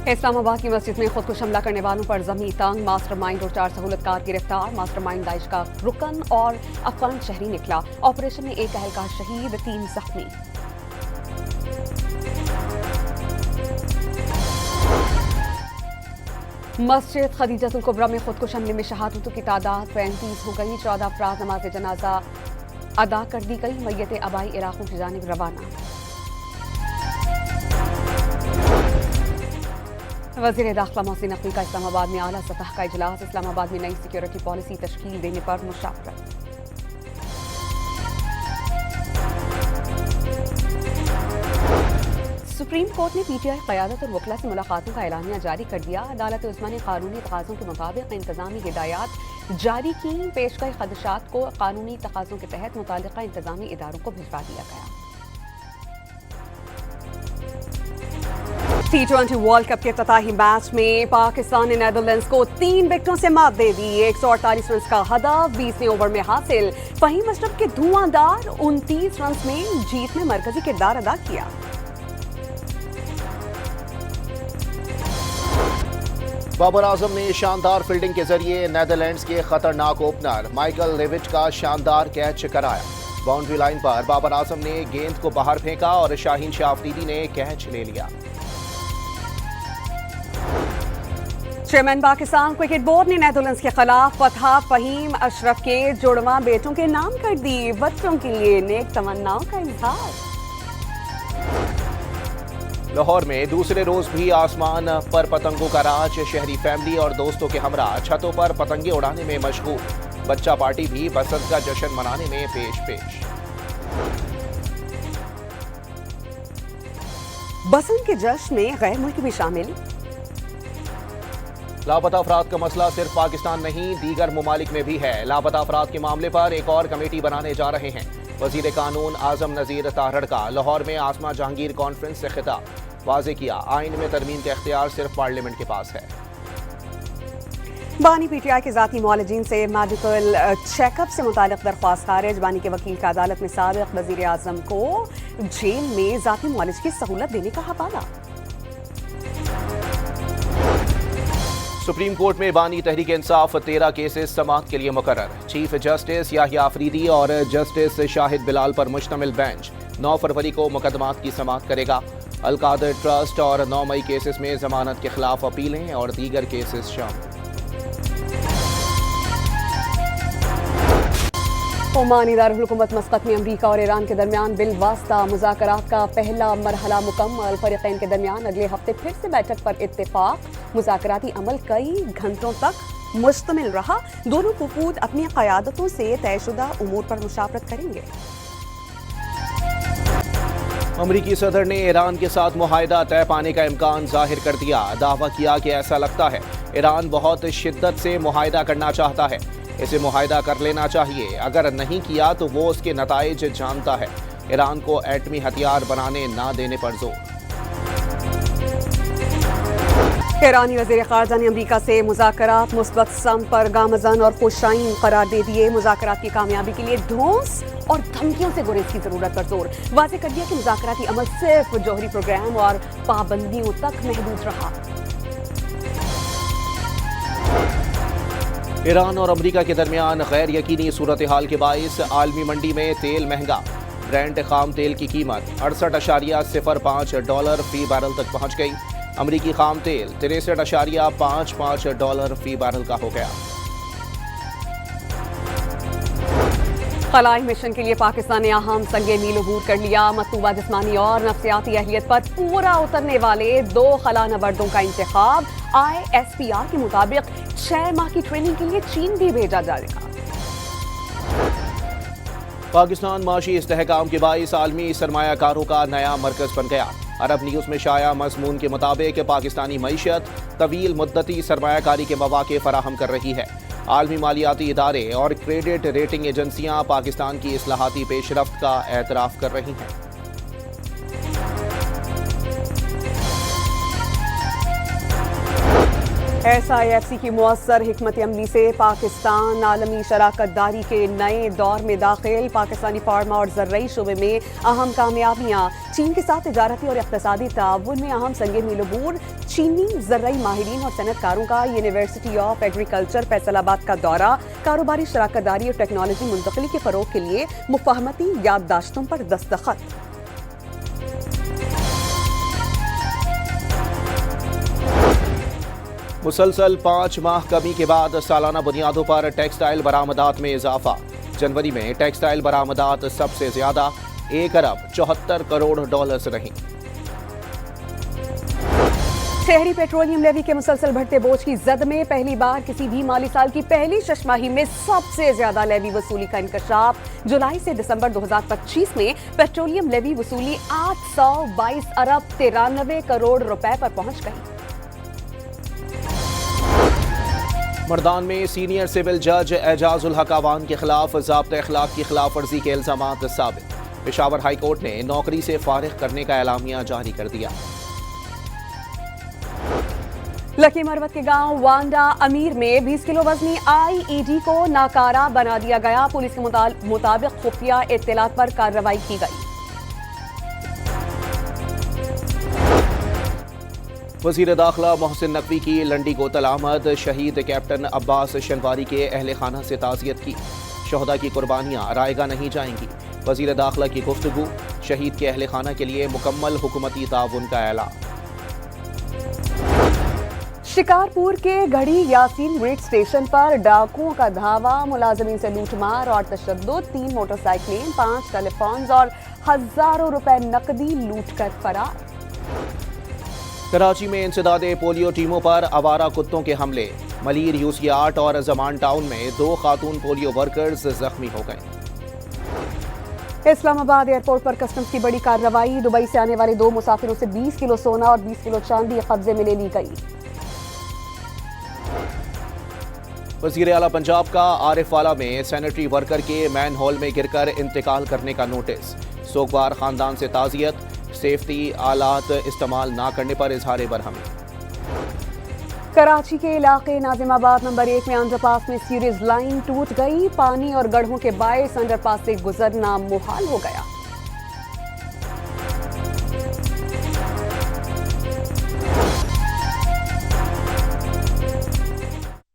इस्लामाबाद की मस्जिद में खुदकुश हमला करने वालों पर ज़मीनी तंग, मास्टर माइंड और 4 सहूलतकार गिरफ्तार। मास्टर माइंड दाइश का रुकन और अफगान शहरी निकला। ऑपरेशन में 1 अहलकार शहीद, 3 जख्मी। मस्जिद खदीजतुल कुबरा में खुदकुश हमले में शहादतों की तादाद 35 हो गई। 14 अफराद नमाज जनाजा अदा कर दी गई। मैयत आबाई इलाकों की जानिब रवाना। वज़ीर दाखिला मोहसिन नकवी का इस्लामाबाद में आला सतह का इजलास। इस्लामाबाद में नई सिक्योरिटी पॉलिसी तश्कील देने पर मुशावरत। सुप्रीम कोर्ट ने पीटीआई क़यादत और वकला से मुलाकातों का एलानिया जारी कर दिया। अदालत उस्मा ने कानूनी तकाज़ों के मुताबिक इंतजामी हिदायत जारी की। पेश गए खदशात को कानूनी तकाज़ों के तहत मुताल्लिक़ा इंतजामी इदारों को भिजवा दिया गया। T20 वर्ल्ड कप के इफ्तिताही मैच में पाकिस्तान ने नीदरलैंड्स को 3 विकेटों से मात दे दी। 148 रन का हदफ 20वें ओवर में हासिल। फहीम अशरफ के धुआंधार 29 रन में जीत में मरकजी किरदार अदा किया। बाबर आजम ने शानदार फील्डिंग के जरिए नीदरलैंड्स के खतरनाक ओपनर माइकल लेविट का शानदार कैच कराया। बाउंड्री लाइन पर बाबर आजम ने गेंद को बाहर फेंका और शाहीन शाह अफरीदी ने कैच ले लिया। चेयरमैन पाकिस्तान क्रिकेट बोर्ड ने नीदरलैंड्स के खिलाफ फतह फहीम अशरफ के जुड़वा बेटों के नाम कर दी। बच्चों के लिए नेक तमन्नाओं का इजहार। लाहौर में दूसरे रोज भी आसमान पर पतंगों का राज। शहरी फैमिली और दोस्तों के हमरा छतों पर पतंगे उड़ाने में मशगूल। बच्चा पार्टी भी बसंत का जश्न मनाने में पेश। बसंत के जश्न में गैर मुल्की भी शामिल। लापता अफराद का मसला सिर्फ पाकिस्तान नहीं, दीगर ममालिक में भी है। लापता अफराद के मामले पर एक और कमेटी बनाने जा रहे हैं। वजीर कानून आजम नजीर ताहरड़ का लाहौर में आसमा जहांगीर कॉन्फ्रेंस से खिताब। वाज़ेह किया, आइन में तरमीम के इख्तियार सिर्फ पार्लियामेंट के पास है। बानी पीटीआई के जाती मौलजीन से मेडिकल चेकअप से मुतालिक दरख्वास्त खारिज। बानी के वकील का अदालत में साबिक वजीर आजम को जेल में जाती मौलज की सहूलत देने का हवाला। सुप्रीम कोर्ट में बानी तहरीक इंसाफ 13 केसेस समाअत के लिए मुकर्रर। चीफ जस्टिस याहिया अफरीदी और जस्टिस शाहिद बिलाल पर मुश्तमिल बेंच 9 फरवरी को मुकदमात की समाअत करेगा। अलकादर ट्रस्ट और 9 मई केसेस में जमानत के खिलाफ अपीलें और दीगर केसेस शामिल। ओमानी दारुल-हुकूमत मस्कत में अमरीका और ईरान के दरमियान बिलवास्ता मुज़ाकरात का पहला मरहला मुकम्मल। फरीक़ैन के दरमियान अगले हफ्ते फिर से बैठक पर इत्तेफाक। मुज़ाकराती अमल कई घंटों तक मुश्तमिल रहा। दोनों वफूद अपनी क़यादतों से तयशुदा उमूर पर मुशावरत करेंगे। अमरीकी सदर ने ईरान के साथ मुआहिदा तय पाने का इम्कान जाहिर कर दिया। दावा किया कि ऐसा लगता है ईरान बहुत शिद्दत से मुआहिदा करना चाहता है। इसे मुआहिदा कर लेना चाहिए। अगर नहीं किया तो वो उसके नताइज जानता है। ईरान को एटमी हथियार बनाने ना देने पर जोर। ईरानी वज़ीर ख़ारजा ने अमरीका से मुज़ाकरात मुस्बत सम पर गामज़न और खुशाइन करार दे दिए। मुज़ाकरात की कामयाबी के लिए ढोंस और धमकियों से गुरेज की जरूरत पर जोर। वाज़ेह कर दिया कि मुज़ाकराती अमल सिर्फ जौहरी प्रोग्राम और पाबंदियों तक महदूद रहा। ईरान और अमरीका के दरमियान गैर यकीनी सूरत हाल के बाइस आलमी मंडी में तेल महंगा। ब्रेंट खाम तेल की कीमत $68.05 फी बैरल तक पहुंच गई। अमरीकी खाम तेल $63.55 फी बैरल का हो गया। खलाई मिशन के लिए पाकिस्तान ने अहम संगे मील अबूर कर लिया। मतलूबा जिस्मानी और नफ्सियाती अहलियत पर पूरा उतरने वाले 2 खला नवर्दों का इंतखाब। ISPR के मुताबिक 6 माह की ट्रेनिंग के लिए चीन भी भेजा जाएगा। पाकिस्तान माशी इस्तेहकाम के बाइस आलमी सरमायाकारों का नया मरकज बन गया। अरब न्यूज़ में शाया मजमून के मुताबिक पाकिस्तानी मईशत तवील मुद्दती सरमायाकारी के मौके फराहम कर रही है। आलमी मालियाती इदारे और क्रेडिट रेटिंग एजेंसियां पाकिस्तान की इस्लाहाती पेशरफ्त का एतराफ़ कर रही हैं। SIFC की मुअस्सर हिकमत अमली से पाकिस्तान आलमी शराकत दारी के नए दौर में दाखिल। पाकिस्तानी फार्मा और ज़र्राई शोबे में अहम कामयाबियाँ। चीन के साथ तिजारती और इक़्तिसादी ताउन में अहम संग मीलबूर। चीनी ज़र्राई माहिरीन और सनतकारों का यूनिवर्सिटी ऑफ एग्रीकल्चर फैसलाबाद का दौरा। कारोबारी शराकत दारी और टेक्नोलॉजी मुंतकली के फ़रोग़ के लिए मुफ़ाहमती याददाश्तों पर दस्तखत। मुसलसल 5 माह कमी के बाद सालाना बुनियादों पर टेक्सटाइल बरामदात में इजाफा। जनवरी में टेक्सटाइल बरामदात सबसे ज्यादा 1 अरब 74 करोड़ डॉलर्स रहीं। शहरी पेट्रोलियम लेवी के मुसलसल बढ़ते बोझ की जद में पहली बार किसी भी माली साल की पहली छमाही में सबसे ज्यादा लेवी वसूली का इंकशाफ। जुलाई से दिसंबर 2025 में पेट्रोलियम लेवी वसूली 822 अरब 93 करोड़ रुपए पर पहुंच गई। मर्दान में सीनियर सिविल जज एजाजुल हक अवान के खिलाफ ज़ाब्ते अखलाक की खिलाफ वर्जी के इल्जामात साबित। पेशावर हाई कोर्ट ने नौकरी से फारिग करने का एलामिया जारी कर दिया। लकी मरवत के गांव वांडा अमीर में 20 किलो वजनी IED को नाकारा बना दिया गया। पुलिस के मुताबिक खुफिया इत्तलात पर कार्रवाई की गई। वज़ीर दाखिला मोहसिन नकवी की लंडी गोतल आमद। शहीद कैप्टन अब्बास शनवारी के अहल खाना से ताज़ियत की। शहदा की कुर्बानियाँ रायगा नहीं जाएंगी। वज़ीर दाखिला की गुफ्तगू। शहीद के अहल खाना के लिए मुकम्मल हुकूमती ताउन का ऐलान। शिकारपुर के गढ़ी यासीन ग्रेड स्टेशन पर डाकुओं का धावा। मुलाजमीन से लूटमार और तशद्दुद। 3 मोटरसाइकिलें, 5 टेलीफोन्स और हजारों रुपए नकदी लूट कर फरार। कराची में इंसदादे पोलियो टीमों पर आवारा कुत्तों के हमले। मलीर यूसियाट और जमान टाउन में 2 खातून पोलियो वर्कर्स जख्मी हो गए। इस्लामाबाद एयरपोर्ट पर कस्टम्स की बड़ी कार्रवाई। दुबई से आने वाले 2 मुसाफिरों से 20 किलो सोना और 20 किलो चांदी कब्जे में ले ली गई। वज़ीर आला पंजाब का आरिफ वाला में सैनिटरी वर्कर के मैन होल में गिरकर इंतकाल करने का नोटिस। सोगवार खानदान से ताज़ियत। सेफ्टी आलात इस्तेमाल ना करने पर इजहार बरहमी। कराची के इलाके नाजिमाबाद नंबर 1 में अंडरपास में सीरीज लाइन टूट गई। पानी और गड्ढों के बायस अंडरपास से गुजरना मुहाल हो गया।